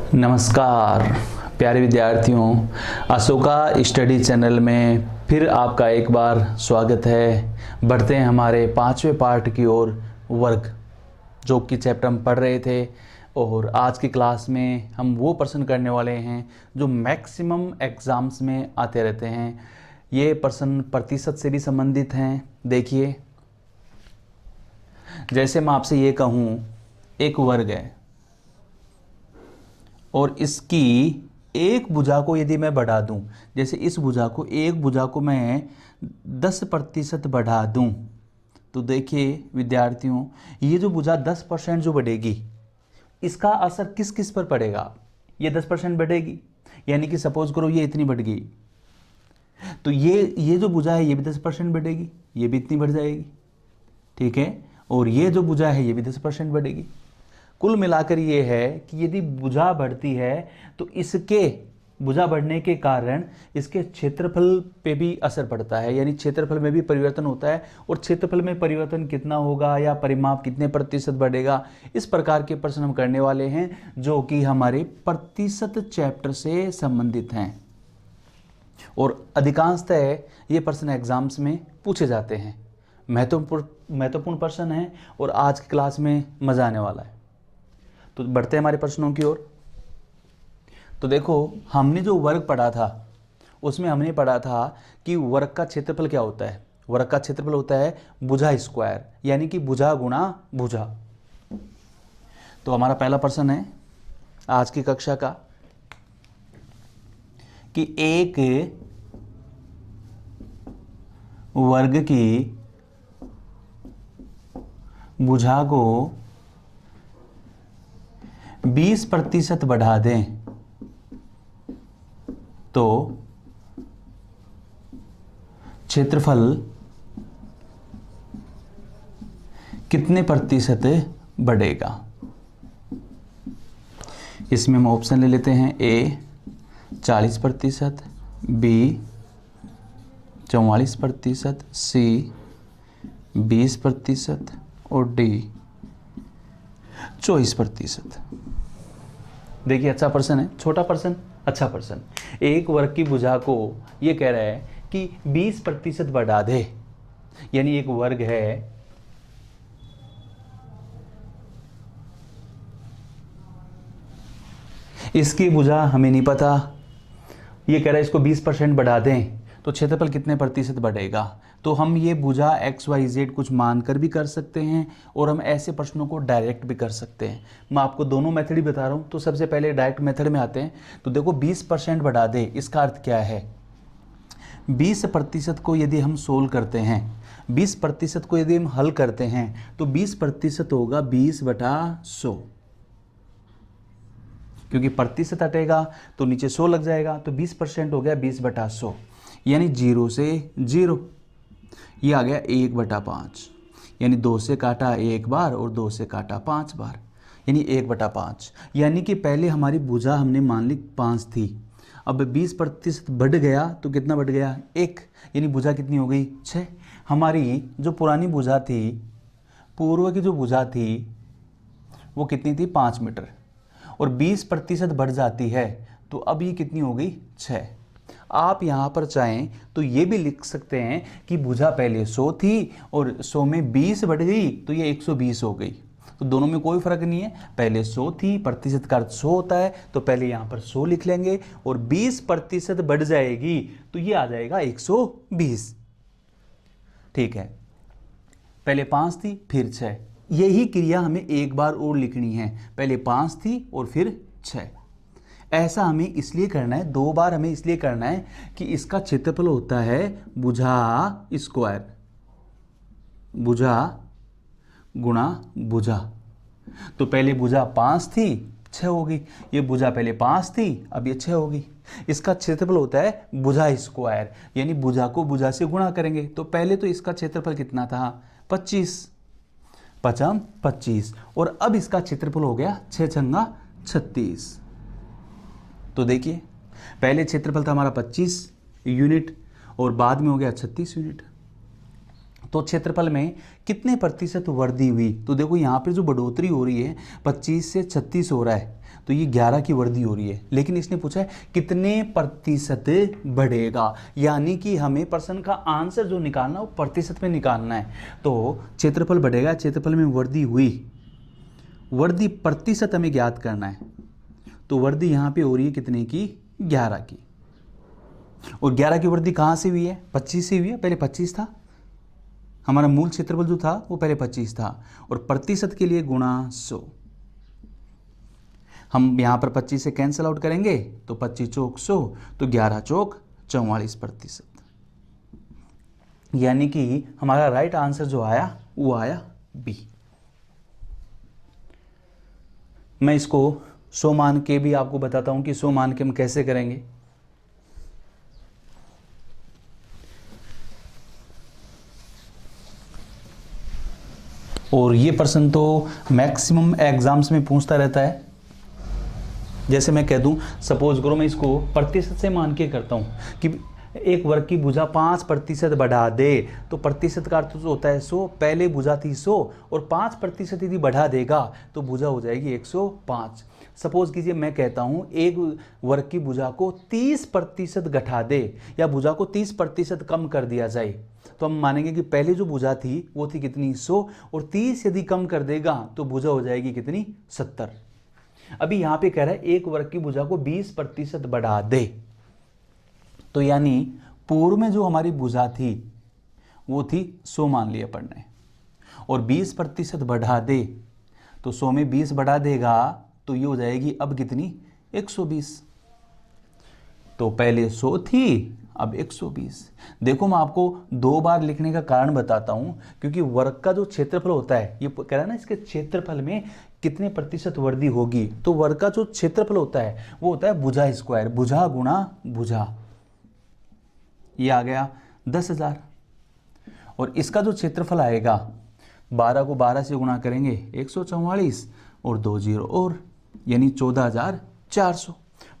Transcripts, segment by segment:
नमस्कार प्यारे विद्यार्थियों, अशोका स्टडी चैनल में फिर आपका एक बार स्वागत है। बढ़ते हैं हमारे 5वें पार्ट की ओर, वर्ग, जो कि चैप्टर हम पढ़ रहे थे। और आज की क्लास में हम वो प्रश्न करने वाले हैं जो मैक्सिमम एग्ज़ाम्स में आते रहते हैं। ये प्रश्न प्रतिशत से भी संबंधित हैं। देखिए, जैसे मैं आपसे ये कहूँ, एक वर्ग है और इसकी एक भुजा को यदि मैं बढ़ा दूं, जैसे इस भुजा को, एक भुजा को मैं 10% बढ़ा दूं, तो देखिए विद्यार्थियों, ये जो भुजा 10% जो बढ़ेगी, इसका असर किस किस पर पड़ेगा। ये 10% बढ़ेगी, यानी कि सपोज करो ये इतनी बढ़ गई, तो ये जो भुजा है ये भी 10% बढ़ेगी, ये भी इतनी बढ़ जाएगी, ठीक है। और ये जो भुजा है ये भी 10% बढ़ेगी। कुल मिलाकर ये है कि यदि भुजा बढ़ती है तो इसके भुजा बढ़ने के कारण इसके क्षेत्रफल पे भी असर पड़ता है, यानी क्षेत्रफल में भी परिवर्तन होता है। और क्षेत्रफल में परिवर्तन कितना होगा या परिमाप कितने प्रतिशत बढ़ेगा, इस प्रकार के प्रश्न हम करने वाले हैं, जो कि हमारे प्रतिशत चैप्टर से संबंधित हैं। और अधिकांशतः ये प्रश्न एग्जाम्स में पूछे जाते हैं। महत्वपूर्ण प्रश्न है और आज की क्लास में मजा आने वाला है। तो बढ़ते हैं हमारे प्रश्नों की ओर। तो देखो, हमने जो वर्ग पढ़ा था उसमें हमने पढ़ा था कि वर्ग का क्षेत्रफल क्या होता है। वर्ग का क्षेत्रफल होता है भुजा स्क्वायर, यानी कि भुजा गुणा भुजा। तो हमारा पहला प्रश्न है आज की कक्षा का कि एक वर्ग की भुजा को 20% बढ़ा दें तो क्षेत्रफल कितने प्रतिशत बढ़ेगा। इसमें हम ऑप्शन ले लेते हैं। ए 40%, बी 44%, सी 20% और डी 24%। देखिए, अच्छा प्रश्न है, छोटा प्रश्न, अच्छा प्रश्न। एक वर्ग की भुजा को ये कह रहा है कि 20% बढ़ा दे, यानी एक वर्ग है, इसकी भुजा हमें नहीं पता, ये कह रहा है इसको 20% बढ़ा दें तो क्षेत्रफल कितने प्रतिशत बढ़ेगा। तो हम ये भुजा XYZ कुछ मानकर भी कर सकते हैं और हम ऐसे प्रश्नों को डायरेक्ट भी कर सकते हैं। मैं आपको दोनों मेथड ही बता रहा हूँ। तो सबसे पहले डायरेक्ट मेथड में आते हैं। तो देखो, 20% बढ़ा दे, इसका अर्थ क्या है। 20% को यदि हम सोल्व करते हैं, 20% को यदि हम हल करते हैं, तो 20% होगा 20/100, क्योंकि प्रतिशत हटेगा तो नीचे 100 लग जाएगा। तो 20% हो गया 20/100, यानी 0 से 0। ये आ गया 1/5, यानी 2 से काटा 1 बार और 2 से काटा 5 बार, यानी 1/5। यानी कि पहले हमारी भुजा हमने मान ली 5 थी, अब 20% बढ़ गया तो कितना बढ़ गया, 1, यानी भुजा कितनी हो गई, 6। हमारी जो पुरानी भुजा थी, पूर्व की जो भुजा थी, वो कितनी थी, 5 मीटर, और 20% बढ़ जाती है तो अब ये कितनी हो गई, 6। आप यहाँ पर चाहें तो ये भी लिख सकते हैं कि भुजा पहले 100 थी और 100 में 20 बढ़ गई तो ये 120 हो गई। तो दोनों में कोई फर्क नहीं है, पहले 100 थी, प्रतिशत का अर्थ 100 होता है, तो पहले यहाँ पर 100 लिख लेंगे और 20% बढ़ जाएगी तो ये आ जाएगा 120। ठीक है, पहले 5 थी फिर 6, यही क्रिया हमें एक बार और लिखनी है, पहले 5 थी और फिर 6। ऐसा हमें इसलिए करना है, 2 बार हमें इसलिए करना है कि इसका क्षेत्रफल होता है भुजा स्क्वायर, भुजा गुणा भुजा। तो पहले भुजा 5 थी, 6 होगी, ये भुजा पहले 5 थी, अब ये 6 होगी। इसका क्षेत्रफल होता है भुजा स्क्वायर, यानी भुजा को भुजा से गुणा करेंगे। तो पहले तो इसका क्षेत्रफल कितना था, 25, 5 25, और अब इसका क्षेत्रफल हो गया 6 छंगा 36। तो देखिए, पहले क्षेत्रफल था हमारा 25 यूनिट और बाद में हो गया 36 यूनिट। तो क्षेत्रफल में कितने प्रतिशत वृद्धि हुई? तो देखो यहाँ पे जो बढ़ोतरी हो रही है 25 से 36 हो रहा है, तो ये 11 की वृद्धि हो रही है, लेकिन इसने पूछा है कितने प्रतिशत बढ़ेगा, यानी कि हमें प्रश्न का आंसर जो निकालना वो प्रतिशत में निकालना है। तो क्षेत्रफल बढ़ेगा, क्षेत्रफल में वृद्धि हुई, वृद्धि प्रतिशत हमें ज्ञात करना है। तो वृद्धि यहाँ पे हो रही है कितने की? 11 की। और 11 की वृद्धि कहाँ से हुई है? 25 से हुई है, पहले 25 था, हमारा मूल क्षेत्रफल जो था वो पहले 25 था, और प्रतिशत के लिए गुणा 100। हम यहाँ पर 25 से कैंसिल आउट करेंगे तो 25 चौक 100, तो 11 चौक 44%, यानी कि हमारा राइट आंसर जो आया वो आया बी। मैं इसको 100 मान के भी आपको बताता हूँ कि 100 मान के हम कैसे करेंगे। और ये प्रश्न तो मैक्सिमम एग्जाम्स में पूछता रहता है। जैसे मैं कह दूं, सपोज करो मैं इसको प्रतिशत से मान के करता हूं कि एक वर्ग की भुजा 5% बढ़ा दे, तो प्रतिशत का अर्थ जो होता है 100, पहले भुजा थी 100 और 5% यदि बढ़ा देगा तो भुजा हो जाएगी 105। सपोज कीजिए मैं कहता हूं एक वर्ग की भुजा को 30% घटा दे या भुजा को 30% कम कर दिया जाए, तो हम मानेंगे कि पहले जो भुजा थी वो थी कितनी? 100, और 30 यदि कम कर देगा तो भुजा हो जाएगी कितनी? 70। अभी यहां पे कह रहा है एक वर्ग की भुजा को 20% बढ़ा दे, तो यानी पूर्व में जो हमारी भुजा थी वो थी 100 मान लिया अपन ने, और 20% बढ़ा दे, तो 100 में 20 बढ़ा देगा तो ये हो जाएगी अब कितनी? 120। तो पहले 100 थी, अब 120। देखो मैं आपको 2 बार लिखने का कारण बताता हूं, क्योंकि वर्ग का जो क्षेत्रफल होता है, ये कह रहा है ना इसके क्षेत्रफल में कितने प्रतिशत वृद्धि होगी, तो वर्ग का जो क्षेत्रफल होता है वो होता है भुजा स्क्वायर, भुजा गुणा भुजा। ये आ गया 10,000, और इसका जो क्षेत्रफल आएगा 12 को 12 से गुणा करेंगे 144 और 2 0 और, यानी 14,400।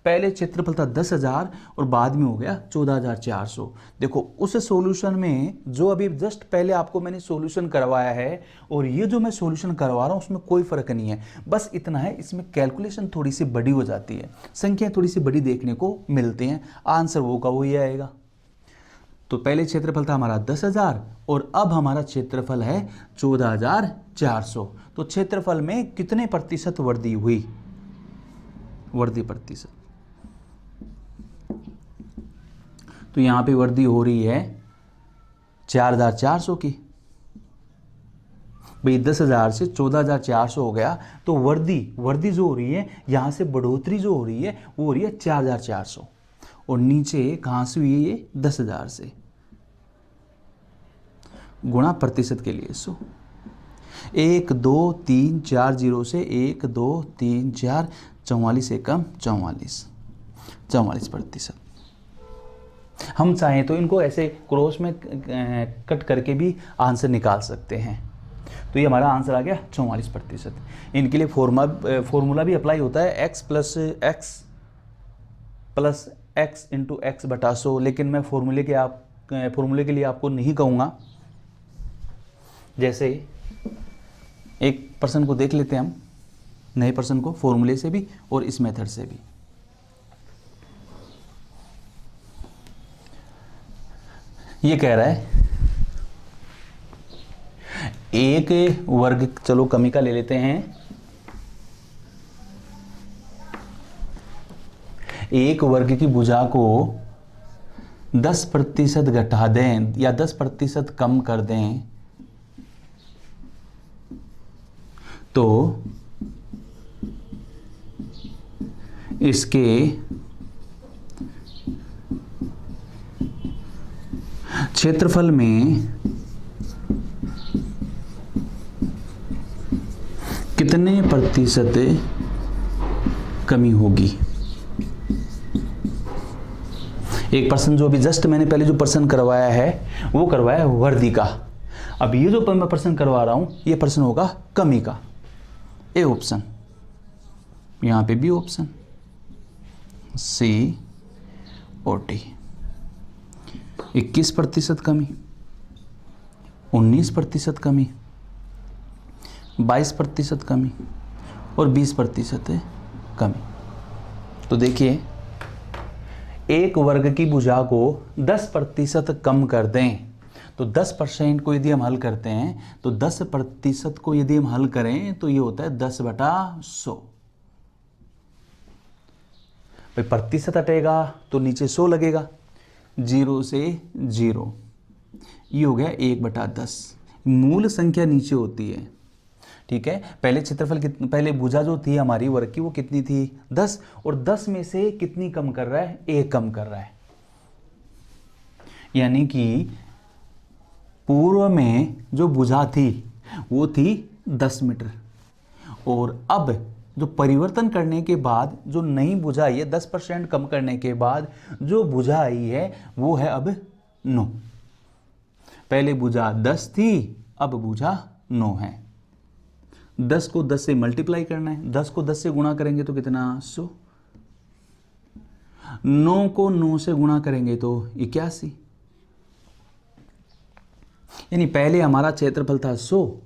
पहले क्षेत्रफल था 10,000 और बाद में हो गया 14,400। देखो उस सॉल्यूशन में जो अभी जस्ट पहले आपको मैंने सॉल्यूशन करवाया है और ये जो मैं सॉल्यूशन करवा रहा हूँ उसमें कोई फर्क नहीं है, बस इतना है इसमें कैलकुलेशन थोड़ी सी बड़ी हो जाती है, संख्या थोड़ी सी बड़ी देखने को मिलती हैं, आंसर वो का वही आएगा। तो पहले क्षेत्रफल था हमारा 10,000 और अब हमारा क्षेत्रफल है 14,400। तो क्षेत्रफल में कितने प्रतिशत वृद्धि हुई? वृद्धि प्रतिशत, तो यहां पे वृद्धि हो रही है 4,400 की। भाई 10,000 से 14,400 हो गया, तो वृद्धि जो हो रही है यहां से बढ़ोतरी जो हो रही है वो हो रही है 4,400, और नीचे कहां से हुई है? ये 10,000 से, गुणा प्रतिशत के लिए 100। 1 2 3 4 0 से 1 2 3 4 44 एकम 44%। हम चाहें तो इनको ऐसे क्रॉस में कट करके भी आंसर निकाल सकते हैं। तो ये हमारा आंसर आ गया 44%। इनके लिए फॉर्मूला भी अप्लाई होता है x plus x into x बटा 100, लेकिन मैं फॉर्मूले के लिए आपको नहीं कहूँगा। जैसे एक पर्सन को देख लेते हैं हम, नए पर्सन को, फॉर्मूले से भी और इस मेथड से भी। ये कह रहा है एक वर्ग, चलो कमी का ले लेते हैं, एक वर्ग की भुजा को 10% घटा दें या 10% कम कर दें तो इसके क्षेत्रफल में कितने प्रतिशत कमी होगी। एक प्रश्न जो अभी जस्ट मैंने पहले जो प्रश्न करवाया है वो करवाया है वृद्धि का, अब ये जो मैं प्रश्न करवा रहा हूं ये प्रश्न होगा कमी का। ए ऑप्शन, यहां पे बी ऑप्शन, सी और डी। 21% कमी। 19% कमी, 22% कमी और 20% कमी। तो देखिए, एक वर्ग की भुजा को 10% कम कर दें, तो 10% को यदि हम हल करते हैं तो 10% को यदि हम हल करें तो ये होता है 10/100। भाई प्रतिशत हटेगा तो नीचे 100 लगेगा, 0 से 0, ये हो गया 1/10। मूल संख्या नीचे होती है, ठीक है। पहले क्षेत्रफल पहले भुजा जो थी हमारी वर्ग की वो कितनी थी 10, और 10 में से कितनी कम कर रहा है, 1 कम कर रहा है। यानी कि पूर्व में जो भुजा थी वो थी 10 मीटर, और अब जो परिवर्तन करने के बाद जो नई भुजा आई है 10% कम करने के बाद जो भुजा आई है वो है अब 9। पहले भुजा 10 थी, अब भुजा 9 है। 10 को 10 से मल्टीप्लाई करना है, 10 को 10 से गुणा करेंगे तो कितना 100, 9 को 9 से गुणा करेंगे तो 81। यानी पहले हमारा क्षेत्रफल था 100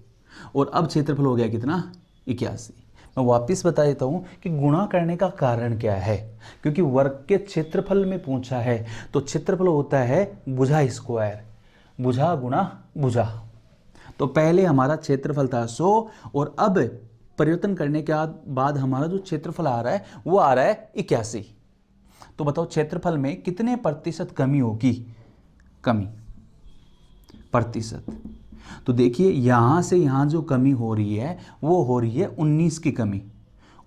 और अब क्षेत्रफल हो गया कितना 81। मैं वापस बता देता हूं कि गुणा करने का कारण क्या है, क्योंकि वर्ग के क्षेत्रफल में पूछा है तो क्षेत्रफल होता है भुजा स्क्वायर, भुजा गुणा भुजा। तो पहले हमारा क्षेत्रफल था 100 और अब परिवर्तन करने के बाद हमारा जो क्षेत्रफल आ रहा है वो आ रहा है 81। तो बताओ क्षेत्रफल में कितने प्रतिशत कमी होगी, कमी प्रतिशत। तो देखिए यहां से यहां जो कमी हो रही है वो हो रही है 19 की कमी,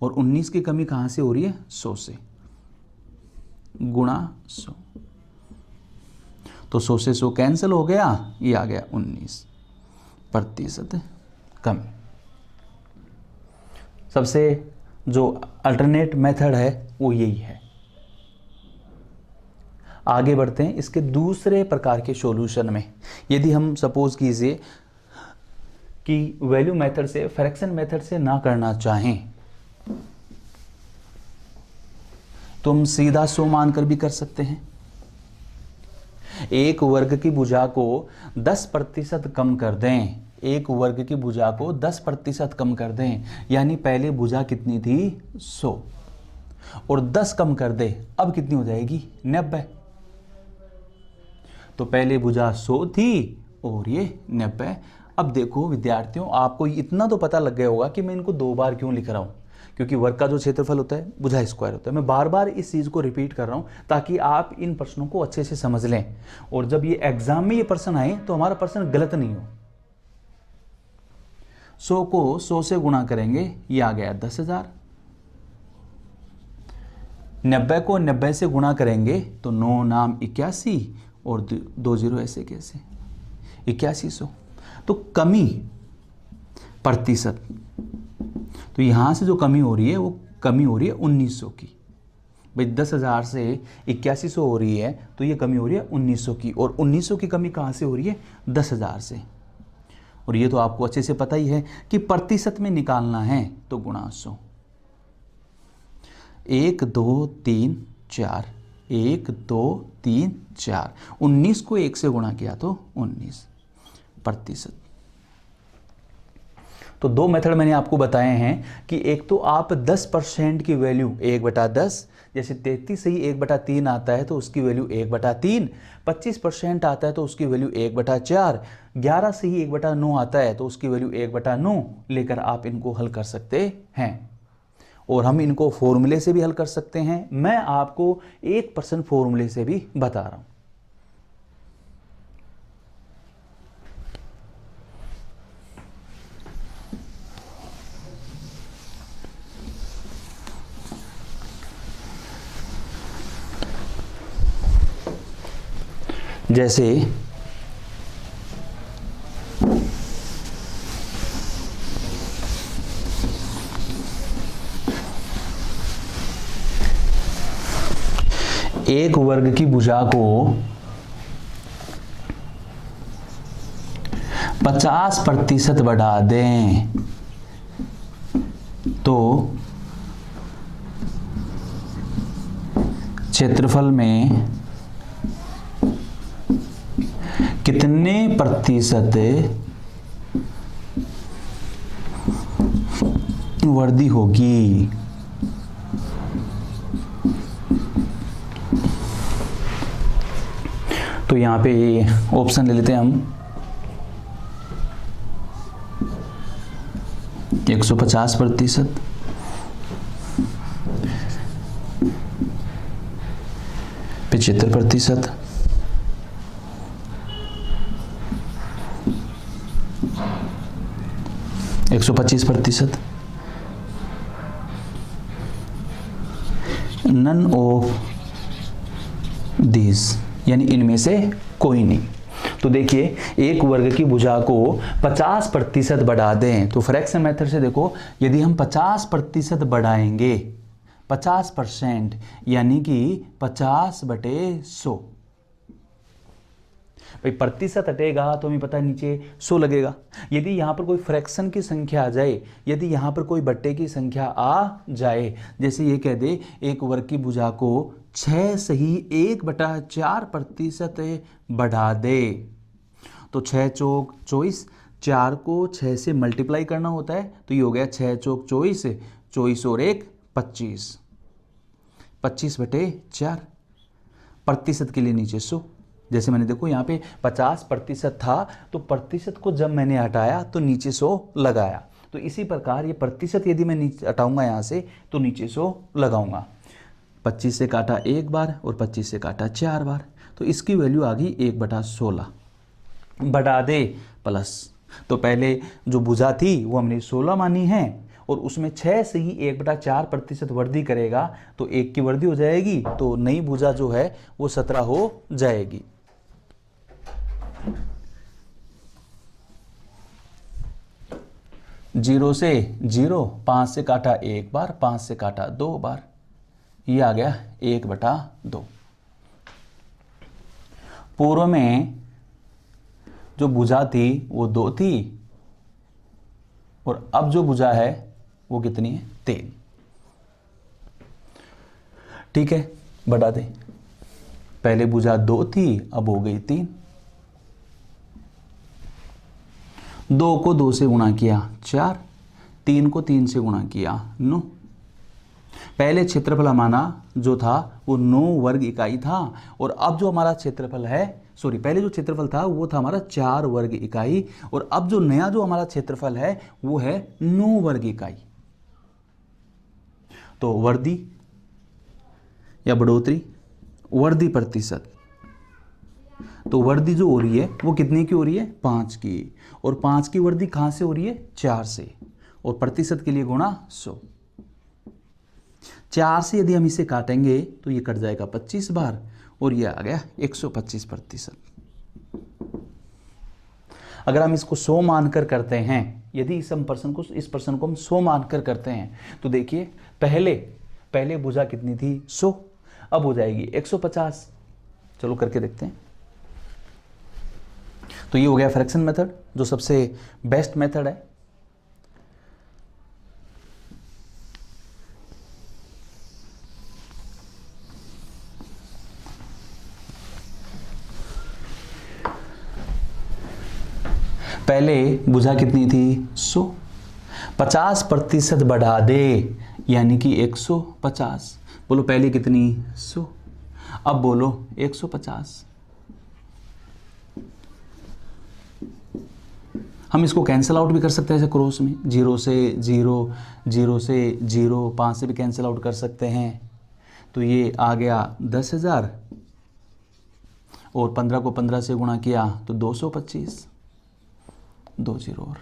और 19 की कमी कहां से हो रही है 100 से, गुणा 100। तो 100 से 100 कैंसिल हो गया, ये आ गया 19% कमी। सबसे जो अल्टरनेट मेथड है वो यही है। आगे बढ़ते हैं इसके दूसरे प्रकार के सॉल्यूशन में। यदि हम सपोज कीजिए कि वैल्यू मेथड से, फ्रैक्शन मेथड से ना करना चाहें तो हम सीधा 100 मानकर भी कर सकते हैं। एक वर्ग की भुजा को 10% कम कर दें, एक वर्ग की भुजा को 10% कम कर दें, यानी पहले भुजा कितनी थी 100 और 10 कम कर दे, अब कितनी हो जाएगी 90। तो पहले भुजा 100 थी और ये 90। अब देखो विद्यार्थियों, आपको इतना तो पता लग गया होगा कि मैं इनको 2 बार क्यों लिख रहा हूं, क्योंकि वर्ग का जो क्षेत्रफल होता है भुजा स्क्वायर होता है। मैं बार बार इस चीज़ को रिपीट कर रहा हूं ताकि आप इन प्रश्नों को अच्छे से समझ लें, और जब ये एग्जाम में ये प्रश्न आए तो हमारा प्रश्न गलत नहीं हो। 100 को 100 से गुणा करेंगे, ये आ गया 10,000। 90 को 90 से गुणा करेंगे तो 9 नाम 81 और 2 0 ऐसे कैसे 8100। तो कमी प्रतिशत, तो यहां से जो कमी हो रही है वो कमी हो रही है 1900 की। भाई 10,000 से 8100 हो रही है तो ये कमी हो रही है 1900 की, और 1900 की कमी कहां से हो रही है 10,000 से। और ये तो आपको अच्छे से पता ही है कि प्रतिशत में निकालना है तो गुणा 100। 1 2 3 4, 1 2 3 4, 19 को 1 से गुणा किया तो 19%। तो 2 मेथड मैंने आपको बताए हैं कि एक तो आप 10% की वैल्यू 1/10, जैसे 33 से ही 1/3 आता है तो उसकी वैल्यू 1/3, 25% आता है तो उसकी वैल्यू 1/4, 11 से ही 1/9 आता है तो उसकी वैल्यू 1/9 लेकर आप इनको हल कर सकते हैं। और हम इनको फॉर्मूले से भी हल कर सकते हैं। मैं आपको 1% फॉर्मूले से भी बता रहा हूं। जैसे एक वर्ग की भुजा को 50% बढ़ा दें तो क्षेत्रफल में कितने प्रतिशत वृद्धि होगी। तो यहां पे ऑप्शन ले लेते हैं हम 150%, 75%, 125%, नन ऑफ दिस, यानी इनमें से कोई नहीं। तो देखिए एक वर्ग की भुजा को 50% बढ़ा दें, तो फ्रैक्शन मेथड से देखो, यदि हम 50% बढ़ाएंगे, 50% यानी कि 50/100, भाई प्रतिशत हटेगा तो हमें पता है नीचे 100 लगेगा। यदि यहाँ पर कोई फ्रैक्शन की संख्या आ जाए, यदि यहाँ पर कोई बट्टे की संख्या आ जाए, जैसे ये कह दे एक वर्ग की भुजा को 6 सही 1/4% बढ़ा दे, तो 6 चौक 24, 4 को 6 से मल्टीप्लाई करना होता है, तो ये हो गया 6 चौक 24, 24 और 1 25, 25/4, प्रतिशत के लिए नीचे 100। जैसे मैंने देखो यहाँ पे 50% था, तो प्रतिशत को जब मैंने हटाया तो नीचे 100 लगाया। तो इसी प्रकार ये प्रतिशत यदि मैं नीचे हटाऊंगा यहाँ से तो नीचे 100 लगाऊंगा। 25 से काटा एक बार और 25 से काटा 4 बार, तो इसकी वैल्यू आ गई 1/16। बढ़ा दे प्लस, तो पहले जो भुजा थी वो हमने 16 मानी है, और उसमें 6 से ही 1/4% वृद्धि करेगा, तो 1 की वृद्धि हो जाएगी, तो नई भुजा जो है वो 17 हो जाएगी। जीरो से जीरो, 5 से काटा एक बार, 5 से काटा 2 बार, ये आ गया 1/2। पूर्व में जो भुजा थी वो 2 थी, और अब जो भुजा है वो कितनी है, 3। ठीक है, बढ़ा दे, पहले भुजा 2 थी, अब हो गई 3। 2 को 2 से गुणा किया 4, 3 को 3 से गुणा किया 9। पहले क्षेत्रफल हमारा जो था वो 9 वर्ग इकाई था, और अब जो हमारा क्षेत्रफल है, सॉरी, पहले जो क्षेत्रफल था वो था हमारा 4 वर्ग इकाई, और अब जो नया जो हमारा क्षेत्रफल है वो है 9 वर्ग इकाई। तो वृद्धि या बढ़ोतरी, वृद्धि प्रतिशत, तो वृद्धि जो हो रही है वो कितने की हो रही है, 5 की, और 5 की वृद्धि कहां से हो रही है, 4 से, और प्रतिशत के लिए गुणा 100। 4 से यदि हम इसे काटेंगे तो ये कट जाएगा 25 बार, और ये आ गया 125%। अगर हम इसको 100 मानकर करते हैं, यदि इस पर्सन को हम 100 मानकर करते हैं, तो देखिए पहले भुजा कितनी थी, 100, अब हो जाएगी 150। चलो करके देखते हैं। तो ये हो गया फ्रैक्शन मेथड, जो सबसे बेस्ट मेथड है। पहले भुजा कितनी थी, 100, 50% बढ़ा दे यानी कि 150। बोलो पहले कितनी, 100, अब बोलो 150। हम इसको कैंसिल आउट भी कर सकते हैं ऐसे क्रॉस में, 0 से 0, 0 से 0, 5 से भी कैंसिल आउट कर सकते हैं। तो ये आ गया 10,000, और 15 को 15 से गुणा किया तो 225, 2 0 और।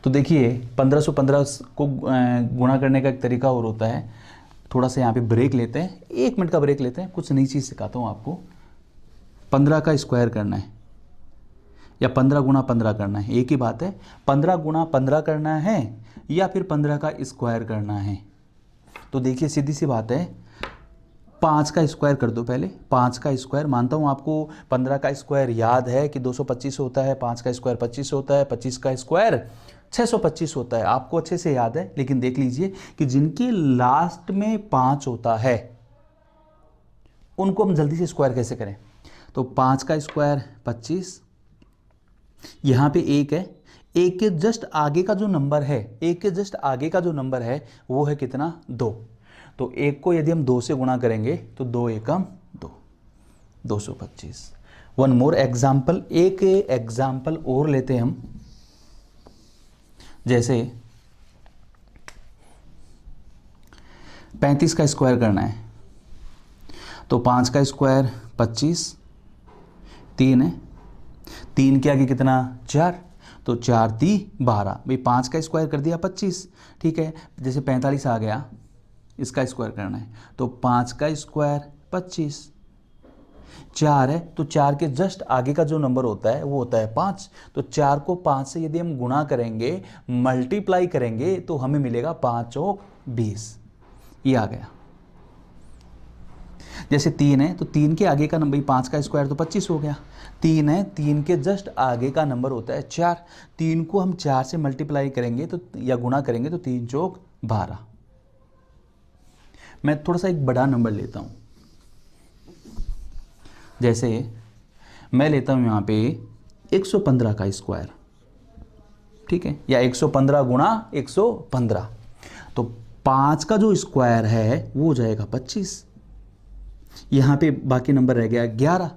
तो देखिए 1515 को गुणा करने का एक तरीका और होता है। थोड़ा सा यहाँ पे ब्रेक लेते हैं, 1 मिनट का ब्रेक लेते हैं, कुछ नई चीज़ सिखाता हूँ आपको। 15 का स्क्वायर करना है या 15 गुणा 15 करना है, एक ही बात है। 15 गुणा 15 करना है या फिर 15 का स्क्वायर करना है। तो देखिए सीधी सी बात है, 5 का स्क्वायर कर दो पहले। 5 का स्क्वायर, मानता हूँ आपको 15 का स्क्वायर याद है कि 225 होता है, 5 का स्क्वायर 25 होता है, 25 का स्क्वायर 625 होता है, आपको अच्छे से याद है। लेकिन देख लीजिए कि जिनके लास्ट में 5 होता है उनको हम जल्दी से स्क्वायर कैसे करें। तो 5 का स्क्वायर 25, यहाँ पे एक है, एक के जस्ट आगे का जो नंबर है, एक के जस्ट आगे का जो नंबर है वो है कितना 2। तो एक को यदि हम 2 से गुणा करेंगे तो 2 एकम 2, 225। वन मोर एग्जाम्पल, एक एग्जाम्पल और लेते हैं हम। जैसे 35 का स्क्वायर करना है तो 5 का स्क्वायर 25, 3 है, 3 के आगे कितना 4, तो 4 × 3 = 12। भाई 5 का स्क्वायर कर दिया 25, ठीक है। जैसे 45 आ गया, इसका स्क्वायर करना है तो 5 का स्क्वायर 25, 4 है तो 4 के जस्ट आगे का जो नंबर होता है वो होता है 5। तो 4 को 5 से यदि हम गुणा करेंगे, मल्टीप्लाई करेंगे तो हमें मिलेगा 5 चौक 20, ये आ गया। जैसे 3 है तो 3 के आगे का नंबर, 5 का स्क्वायर तो 25 हो गया, 3 है, 3 के जस्ट आगे का नंबर होता है 4, 3 को हम 4 से मल्टीप्लाई करेंगे तो या गुणा करेंगे तो 3 चौक 12। मैं थोड़ा सा एक बड़ा नंबर लेता हूं, जैसे मैं लेता हूं यहाँ पे 115 का स्क्वायर, ठीक है, या 115 गुणा 115, तो 5 का जो स्क्वायर है वो हो जाएगा 25। यहाँ पे बाकी नंबर रह गया 11।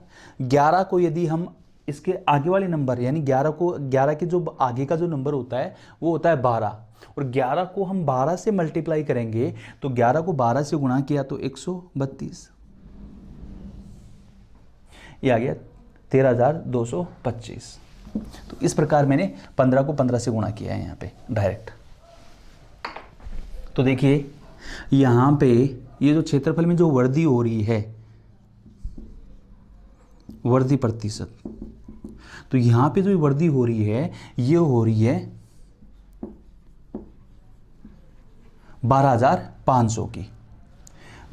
11 को यदि हम इसके आगे वाले नंबर यानी 11 के जो आगे का जो नंबर होता है वो होता है 12, और 11 को हम 12 से मल्टीप्लाई करेंगे तो 11 को 12 से गुणा किया तो 132, ये आ गया 13,225। तो इस प्रकार मैंने 15 को 15 से गुणा किया है यहाँ पे डायरेक्ट। तो देखिए यहाँ पे ये जो क्षेत्रफल में जो वृद्धि हो रही है, वृद्धि प्रतिशत, तो यहाँ पे जो वृद्धि हो रही है ये हो रही है 12,500 की।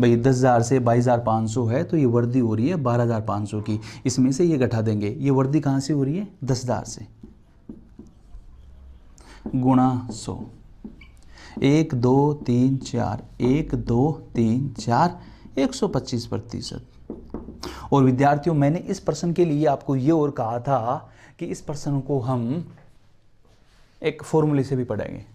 भाई 10,000 से 22,500 है तो ये वृद्धि हो रही है 12,500 की। इसमें से ये घटा देंगे, ये वृद्धि कहाँ से हो रही है 10,000 से, गुणा 100, 1 2 3 4, 1 2 3 4, 125%। और विद्यार्थियों मैंने इस प्रश्न के लिए आपको ये और कहा था कि इस प्रश्न को हम एक फॉर्मूले से भी पढ़ेंगे।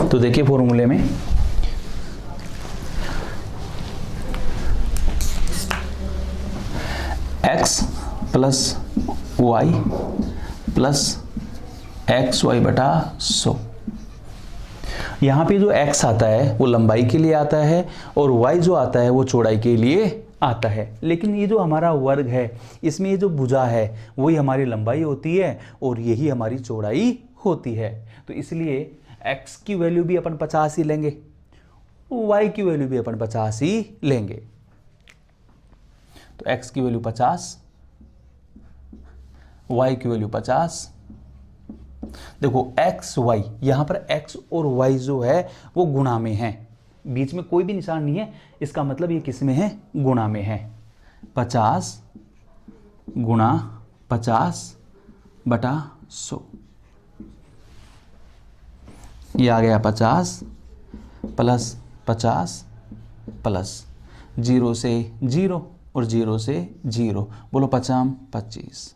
तो देखिए फॉर्मूले में x plus Y plus X Y बटा 100। यहाँ पे जो x आता है वो लंबाई के लिए आता है और y जो आता है वो चौड़ाई के लिए आता है। लेकिन ये जो हमारा वर्ग है इसमें ये जो भुजा है वही हमारी लंबाई होती है और यही हमारी चौड़ाई होती है। तो इसलिए x की वैल्यू भी अपन 50 ही लेंगे, y की वैल्यू भी अपन 50 ही लेंगे। तो x की वैल्यू 50, y की वैल्यू 50। देखो x y, यहां पर x और y जो है वो गुणा में है, बीच में कोई भी निशान नहीं है, इसका मतलब ये किस में है गुणा में है। 50 गुणा 50 बटा 100, ये आ गया 50 प्लस 50 प्लस 0 से 0 और 0 से 0, बोलो 50 25।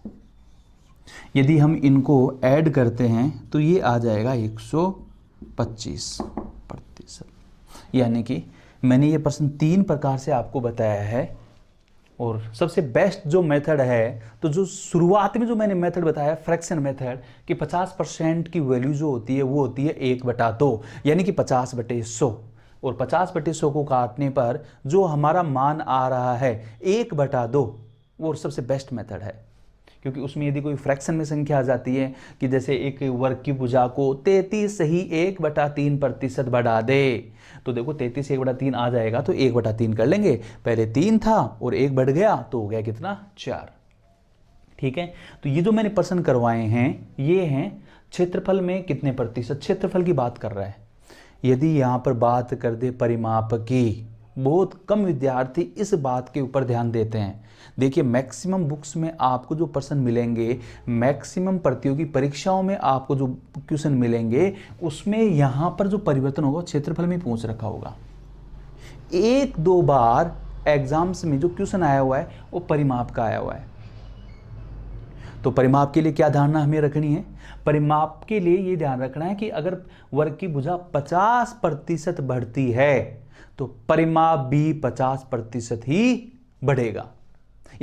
यदि हम इनको ऐड करते हैं तो ये आ जाएगा 125%। यानी कि मैंने ये प्रश्न 3 प्रकार से आपको बताया है और सबसे बेस्ट जो मेथड है, तो जो शुरुआत में जो मैंने मेथड बताया फ्रैक्शन मेथड कि 50% की वैल्यू जो होती है वो होती है 1/2 यानी कि 50/100, और 50/100 को काटने पर जो हमारा मान आ रहा है 1/2 वो सबसे बेस्ट मेथड है। क्योंकि उसमें यदि कोई फ्रैक्शन में संख्या आ जाती है कि जैसे एक वर्ग की भुजा को 33 से ही 1/3% बढ़ा दे, तो देखो 33 से 1/3 आ जाएगा तो 1/3 कर लेंगे, पहले 3 था और 1 बढ़ गया तो हो गया कितना 4। ठीक है, तो ये जो मैंने प्रश्न करवाए हैं ये हैं क्षेत्रफल में कितने प्रतिशत क्षेत्रफल की बात कर रहा है। यदि यहाँ पर बात कर दे परिमाप की, बहुत कम विद्यार्थी इस बात के ऊपर ध्यान देते हैं। देखिए मैक्सिमम बुक्स में आपको जो प्रश्न मिलेंगे, मैक्सिमम प्रतियोगी परीक्षाओं में आपको जो क्वेश्चन मिलेंगे, उसमें यहाँ पर जो परिवर्तन होगा क्षेत्रफल में पूछ रखा होगा। एक दो बार एग्जाम्स में जो क्वेश्चन आया हुआ है वो परिमाप का आया हुआ है। तो परिमाप के लिए क्या धारणा हमें रखनी है? परिमाप के लिए ये ध्यान रखना है कि अगर वर्ग की भुजा 50% बढ़ती है तो परिमाप भी 50% ही बढ़ेगा।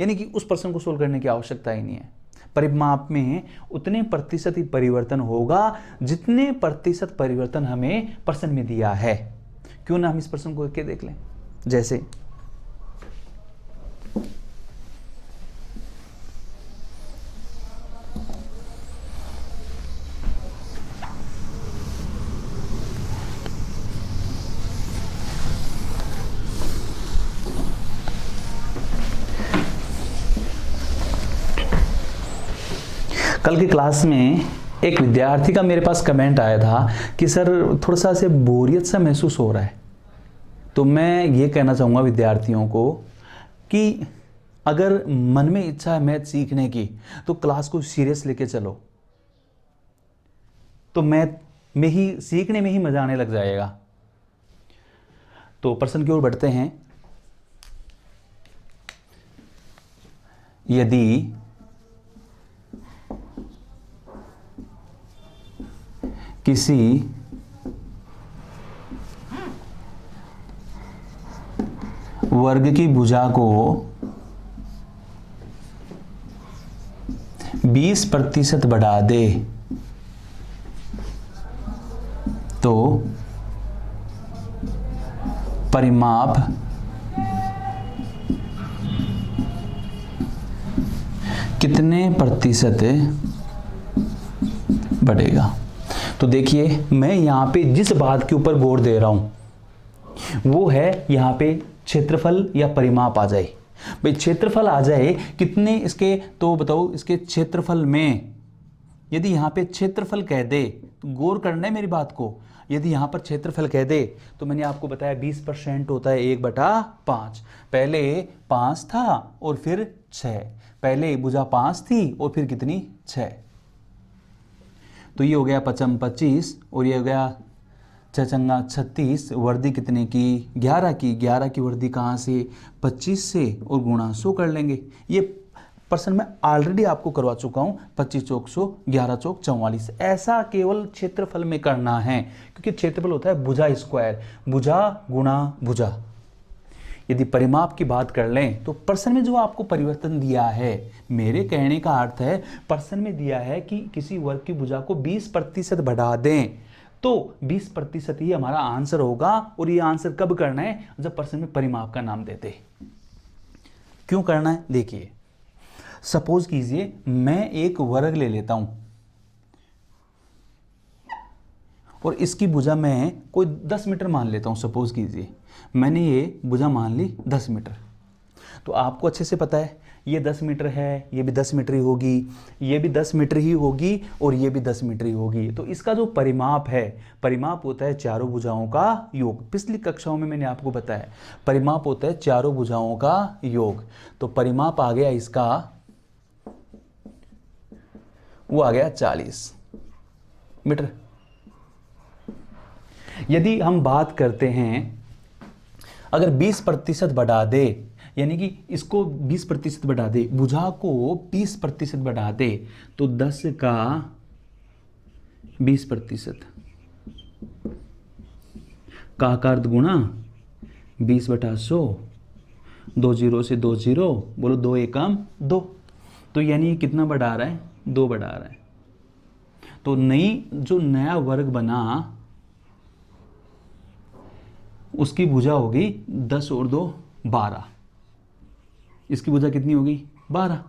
यानी कि उस प्रश्न को सोल्व करने की आवश्यकता ही नहीं है। परिमाप में उतने प्रतिशत ही परिवर्तन होगा जितने प्रतिशत परिवर्तन हमें प्रश्न में दिया है। क्यों ना हम इस प्रश्न को देख लें। जैसे कल की क्लास में एक विद्यार्थी का मेरे पास कमेंट आया था कि सर थोड़ा सा ऐसे बोरियत सा महसूस हो रहा है। तो मैं ये कहना चाहूँगा विद्यार्थियों को कि अगर मन में इच्छा है मैथ सीखने की तो क्लास को सीरियस लेके चलो, तो मैथ में ही सीखने में ही मजा आने लग जाएगा। तो प्रश्न की ओर बढ़ते हैं। यदि किसी वर्ग की भुजा को 20% बढ़ा दे तो परिमाप कितने प्रतिशत बढ़ेगा? तो देखिए मैं यहाँ पे जिस बात के ऊपर गौर दे रहा हूं वो है यहाँ पे क्षेत्रफल या परिमाप आ जाए। भाई क्षेत्रफल आ जाए कितने इसके, तो बताओ इसके क्षेत्रफल में, यदि यहाँ पे क्षेत्रफल कह दे तो गौर करना है मेरी बात को। यदि यहाँ पर क्षेत्रफल कह दे तो मैंने आपको बताया 20% होता है 1/5। पहले 5 था और फिर 6, पहले भुजा 5 थी और फिर कितनी 6। तो ये हो गया 5 25 और ये हो गया 6 चंगा 36। वर्दी कितने की? 11 की। 11 की वर्दी कहाँ से? 25 से, और गुणा 100 कर लेंगे। ये प्रश्न मैं ऑलरेडी आपको करवा चुका हूँ। 25 चौक 100, 11 चौक 44। ऐसा केवल क्षेत्रफल में करना है क्योंकि क्षेत्रफल होता है भुजा स्क्वायर, भुजा गुणा भुजा। यदि परिमाप की बात कर लें तो प्रश्न में जो आपको परिवर्तन दिया है, मेरे कहने का अर्थ है प्रश्न में दिया है कि किसी वर्ग की भुजा को 20% बढ़ा दें तो 20% ही हमारा आंसर होगा। और ये आंसर कब करना है? जब प्रश्न में परिमाप का नाम देते। क्यों करना है? देखिए सपोज कीजिए मैं एक वर्ग ले लेता हूं और इसकी भुजा मैं कोई 10 मीटर मान लेता हूं। सपोज कीजिए मैंने ये भुजा मान ली 10 मीटर। तो आपको अच्छे से पता है ये 10 मीटर है, ये भी 10 मीटर ही होगी, ये भी 10 मीटर ही होगी और ये भी 10 मीटर ही होगी। तो इसका जो परिमाप है, परिमाप होता है चारों भुजाओं का योग। पिछली कक्षाओं में मैंने आपको बताया परिमाप होता है चारों भुजाओं का योग। तो परिमाप आ गया इसका, वो आ गया 40 मीटर। यदि हम बात करते हैं अगर 20% बढ़ा दे, यानी कि इसको 20% बढ़ा दे, भुजा को 20% बढ़ा दे तो 10 का 20% का अर्थ गुणा 20/100, 2 0 से 2 0, बोलो 2 एकम 2। तो यानी ये कितना बढ़ा रहा है? 2 बढ़ा रहा है। तो नई जो नया वर्ग बना उसकी भुजा होगी 10 और 2 12। इसकी भुजा कितनी होगी? 12।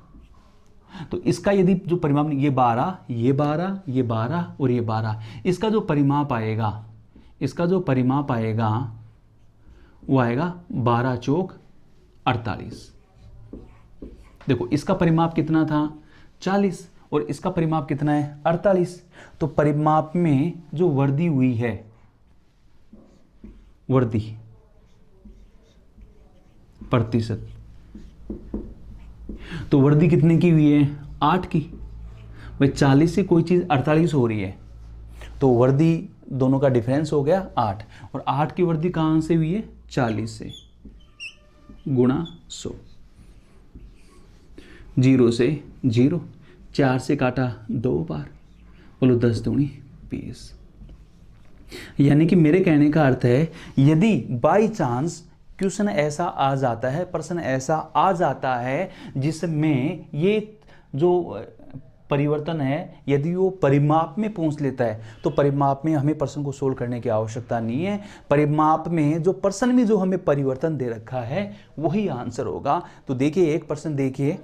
तो इसका यदि जो परिमाप, ये 12, ये 12, ये 12 और ये 12, इसका जो परिमाप आएगा, इसका जो परिमाप आएगा वो आएगा 12 चौक 48। देखो इसका परिमाप कितना था? 40 और इसका परिमाप कितना है? 48। तो परिमाप में जो वृद्धि हुई है, वृद्धि प्रतिशत। तो वर्दी कितने की हुई है? 8 की। भाई 40 से कोई चीज़ 48 हो रही है, तो वर्दी दोनों का डिफरेंस हो गया 8, और 8 की वर्दी कहाँ से हुई है? 40 से, गुणा 100। 0 से 0, 4 से काटा 2 बार, बोलो 10 दूनी 20। यानी कि मेरे कहने का अर्थ है, यदि बाई चांस क्वेश्चन ऐसा आ जाता है, प्रश्न ऐसा आ जाता है जिसमें ये जो परिवर्तन है यदि वो परिमाप में पहुंच लेता है, तो परिमाप में हमें प्रश्न को सोल्व करने की आवश्यकता नहीं है। परिमाप में जो प्रश्न में जो हमें परिवर्तन दे रखा है वही आंसर होगा। तो देखिए एक प्रश्न देखिए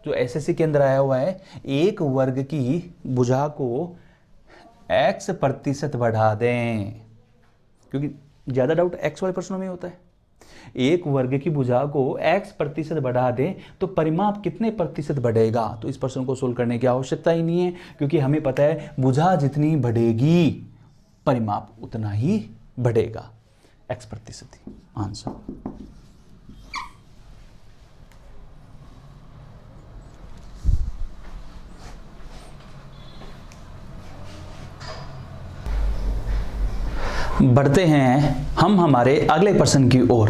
जो एसएससी के अंदर आया हुआ है, एक वर्ग की भुजा को x% बढ़ा दें, क्योंकि ज़्यादा डाउट x वाले प्रश्नों में होता है। एक वर्ग की भुजा को x% बढ़ा दें तो परिमाप कितने प्रतिशत बढ़ेगा? तो इस प्रश्न को सोल्व करने की आवश्यकता ही नहीं है, क्योंकि हमें पता है भुजा जितनी बढ़ेगी परिमाप उतना ही बढ़ेगा, x%। आंसर। बढ़ते हैं हम हमारे अगले प्रश्न की ओर।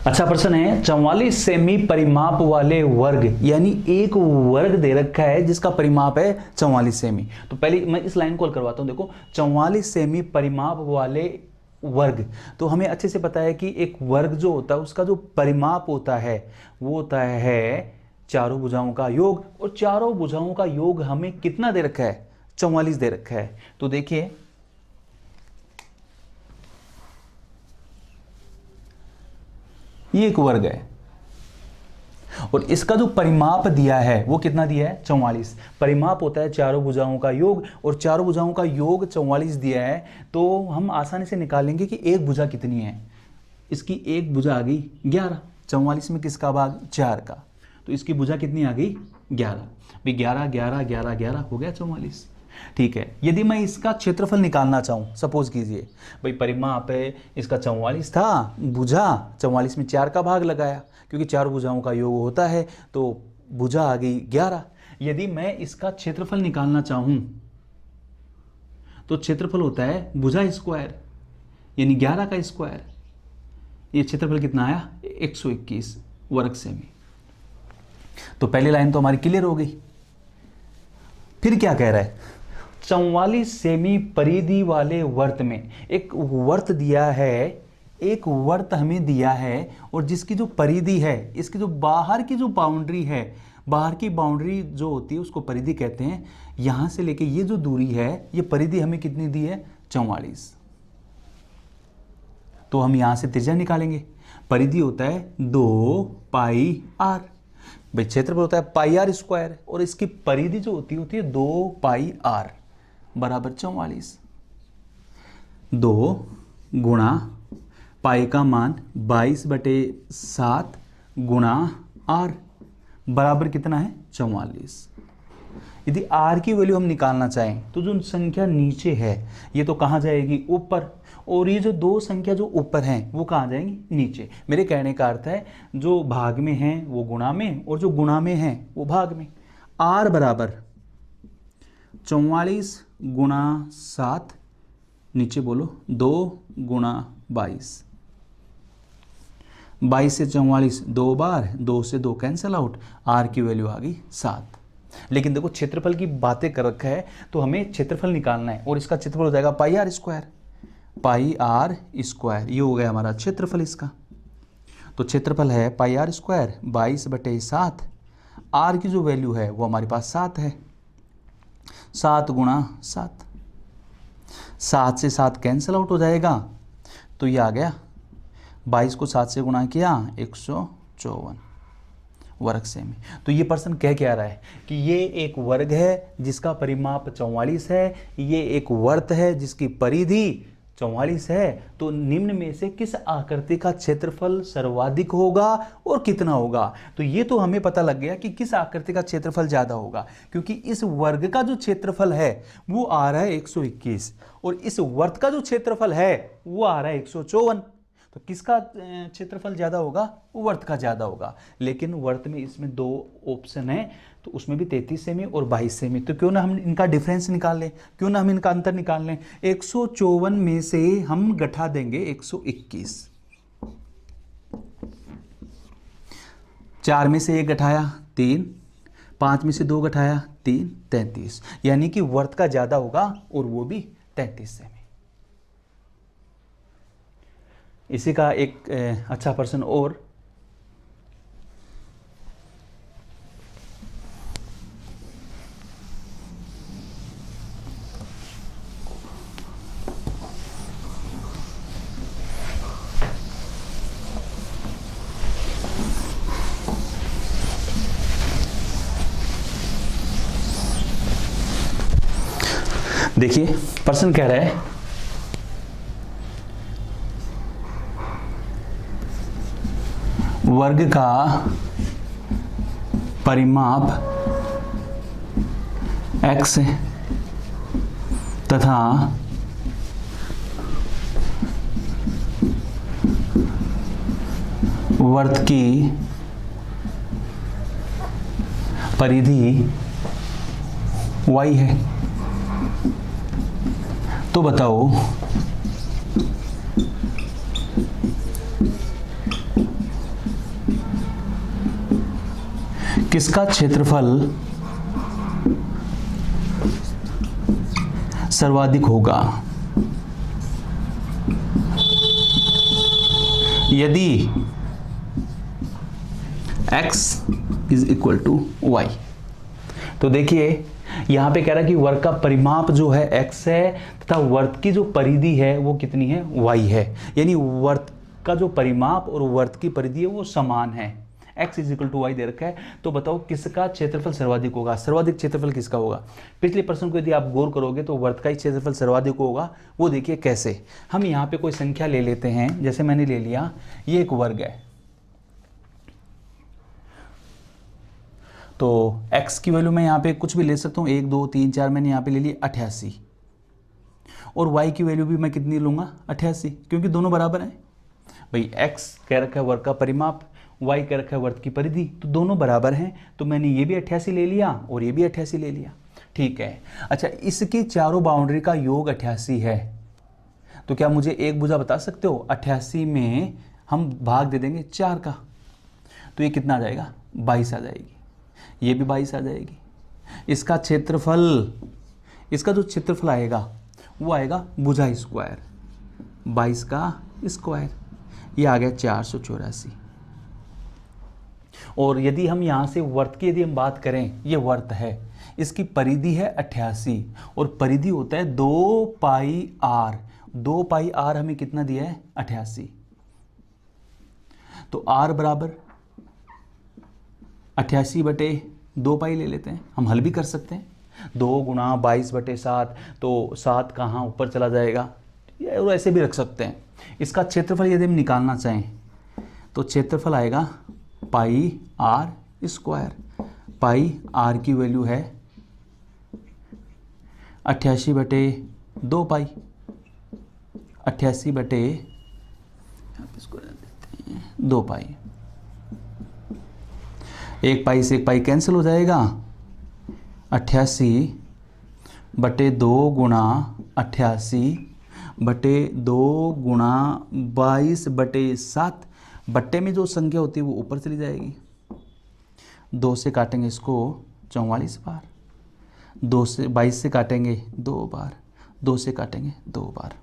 अच्छा प्रश्न है, 44 सेमी परिमाप वाले वर्ग, यानी एक वर्ग दे रखा है जिसका परिमाप है 44 सेमी। तो पहले मैं इस लाइन को हल करवाता हूं। देखो 44 सेमी परिमाप वाले वर्ग, तो हमें अच्छे से पता है कि एक वर्ग जो होता है उसका जो परिमाप होता है वो होता है चारों भुजाओं का योग, और चारों भुजाओं का योग हमें कितना दे रखा है? 44 दे रखा है। तो देखिए ये एक वर्ग है और इसका जो परिमाप दिया है वो कितना दिया है? 44। परिमाप होता है चारों भुजाओं का योग, और चारों भुजाओं का योग 44 दिया है, तो हम आसानी से निकालेंगे कि एक भुजा कितनी है। इसकी एक भुजा आ गई 11, 44 में किसका भाग? 4 का, तो इसकी भुजा कितनी आ गई? 11। भाई 11 11 11 11 हो गया 44। ठीक है, यदि मैं इसका क्षेत्रफल निकालना चाहूँ, सपोज कीजिए भाई परिमाप है इसका 44 था, भुजा 44 में 4 का भाग लगाया, क्योंकि चार भुजाओं का योग होता है, तो भुजा आ गई 11। यदि मैं इसका क्षेत्रफल निकालना चाहूँ तो क्षेत्रफल होता है भुजा स्क्वायर, यानी 11 का स्क्वायर। ये क्षेत्रफल कितना आया? 121 वर्ग सेमी। तो पहली लाइन तो हमारी क्लियर हो गई। फिर क्या कह रहा है? 44 सेमी परिधि वाले वर्त में, एक वर्त दिया है, एक वर्त हमें दिया है, और जिसकी जो परिधि है, इसकी जो बाहर की जो बाउंड्री है, बाहर की बाउंड्री जो होती है उसको परिधि कहते हैं। यहां से लेके ये जो दूरी है, ये परिधि हमें कितनी दी है? 44। तो हम यहां से त्रिज्या निकालेंगे। परिधि होता है 2 पाई आर, भाई क्षेत्रफल होता है पाई आर स्क्वायर, और इसकी परिधि जो होती है 2 पाई आर बराबर 44। 2 गुणा पाई का मान 22/7 गुणा आर बराबर कितना है? 44। यदि आर की वैल्यू हम निकालना चाहें तो जो संख्या नीचे है ये तो कहाँ जाएगी? ऊपर, और ये जो दो संख्या जो ऊपर हैं वो कहाँ जाएंगी? नीचे। मेरे कहने का अर्थ है जो भाग में है वो गुणा में, और जो गुणा में है वो भाग में। आर बराबर 44 गुणा 7, नीचे बोलो 2 गुणा 22। 22 से 44 2 बार, 2 से 2 कैंसिल आउट, आर की वैल्यू आ गई 7। लेकिन देखो क्षेत्रफल की बातें कर रखा है तो हमें क्षेत्रफल निकालना है, और इसका क्षेत्रफल हो जाएगा pi r square. Pi r square ये हो गया हमारा क्षेत्रफल इसका। तो क्षेत्रफल है पाई आर स्क्वायर 22/7। आर की जो वैल्यू है वो हमारे पास 7 है। 7 गुणा 7, 7 से 7 कैंसिल आउट हो जाएगा, तो ये आ गया 22 को 7 से गुणा किया 154 वर्ग सेमी। तो ये प्रश्न कह क्या रहा है कि ये एक वर्ग है जिसका परिमाप 44 है, ये एक वर्त है जिसकी परिधि 44 है, तो निम्न में से किस आकृति का क्षेत्रफल सर्वाधिक होगा और कितना होगा? तो ये तो हमें पता लग गया कि किस आकृति का क्षेत्रफल ज़्यादा होगा, क्योंकि इस वर्ग का जो क्षेत्रफल है वो आ रहा है 121, और इस वर्त का जो क्षेत्रफल है वो आ रहा है 154। तो किसका क्षेत्रफल ज़्यादा होगा? वर्त का ज़्यादा होगा। लेकिन वर्त में इसमें 2 ऑप्शन है, तो उसमें भी 33 सेमी और 22 सेमी। तो क्यों ना हम इनका डिफरेंस निकाल लें, क्यों ना हम इनका अंतर निकाल लें। 154 में से हम घटा देंगे 121, 4 में से 1 घटाया 3, 5 में से 2 घटाया 3, 33। यानी कि वर्त का ज़्यादा होगा और वो भी 33 सेमी। इसी का एक अच्छा प्रश्न और, देखिए प्रश्न कह रहा है वर्ग का परिमाप x है तथा वर्त की परिधि y है। तो बताओ किसका क्षेत्रफल सर्वाधिक होगा यदि x is equal to Y. तो देखिए यहां पे कह रहा है कि वर्ग का परिमाप जो है x है तथा वर्त की जो परिधि है वो कितनी है? y है। यानी वर्त का जो परिमाप और वर्त की परिधि है वो समान है। x is equal to Y दे रखा है। तो बताओ किसका क्षेत्रफल सर्वाधिक होगा? सर्वाधिक क्षेत्रफल किसका होगा? पिछले प्रश्न को यदि आप गौर करोगे तो वर्त का ही क्षेत्रफल सर्वाधिक होगा। वो देखिए कैसे। हम यहाँ पे कोई संख्या ले लेते हैं, जैसे मैंने ले लिया ये एक वर्ग है, तो x की वैल्यू मैं यहाँ पे कुछ भी ले सकता हूँ, 1 2 3 4, मैंने यहाँ पे ले लिया 88, और y की वैल्यू भी मैं कितनी लूँगा? 88, क्योंकि दोनों बराबर हैं भाई। x कह रखा है वर्ग का परिमाप, y कह रखा है वर्ग की परिधि, तो दोनों बराबर हैं। तो मैंने ये भी 88 ले लिया और ये भी 88 ले लिया। ठीक है। अच्छा, इसकी चारों बाउंड्री का योग 88 है, तो क्या मुझे एक भुजा बता सकते हो? 88 में हम भाग दे देंगे 4 का, तो ये कितना आ जाएगा? 22 आ जाएगी। ये भी 22 आ जाएगी। इसका क्षेत्रफल, इसका जो क्षेत्रफल आएगा वो आएगा भुजा स्क्वायर, 22 का स्क्वायर, ये आ गया 484। और यदि हम यहाँ से वर्त की यदि हम बात करें, ये वर्त है, इसकी परिधि है 88 और परिधि होता है 2 पाई आर। 2 पाई आर हमें कितना दिया है? 88। तो आर बराबर 88 बटे 2 पाई ले लेते हैं, हम हल भी कर सकते हैं। 2 गुणा 22 बटे 7, तो 7 कहाँ ऊपर चला जाएगा, और ऐसे भी रख सकते हैं। इसका क्षेत्रफल यदि हम निकालना चाहें तो क्षेत्रफल आएगा पाई आर स्क्वायर। पाई आर की वैल्यू है 88 बटे 2 पाई, 88 बटे इसको देते हैं 2 पाई। एक पाई से एक पाई कैंसिल हो जाएगा, 88 बटे 2 गुणा 88 बटे 2 गुणा 22 बटे 7। बट्टे में जो संख्या होती है वो ऊपर चली जाएगी। 2 से काटेंगे इसको 44 बार, 2 से 22 से काटेंगे 2 बार, 2 से काटेंगे 2 बार।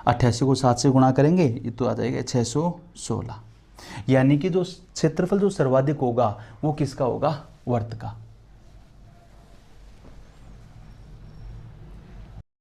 88 को 7 से गुणा करेंगे ये तो आ जाएगा 616। यानी कि जो क्षेत्रफल जो सर्वाधिक होगा वो किसका होगा? वर्त का।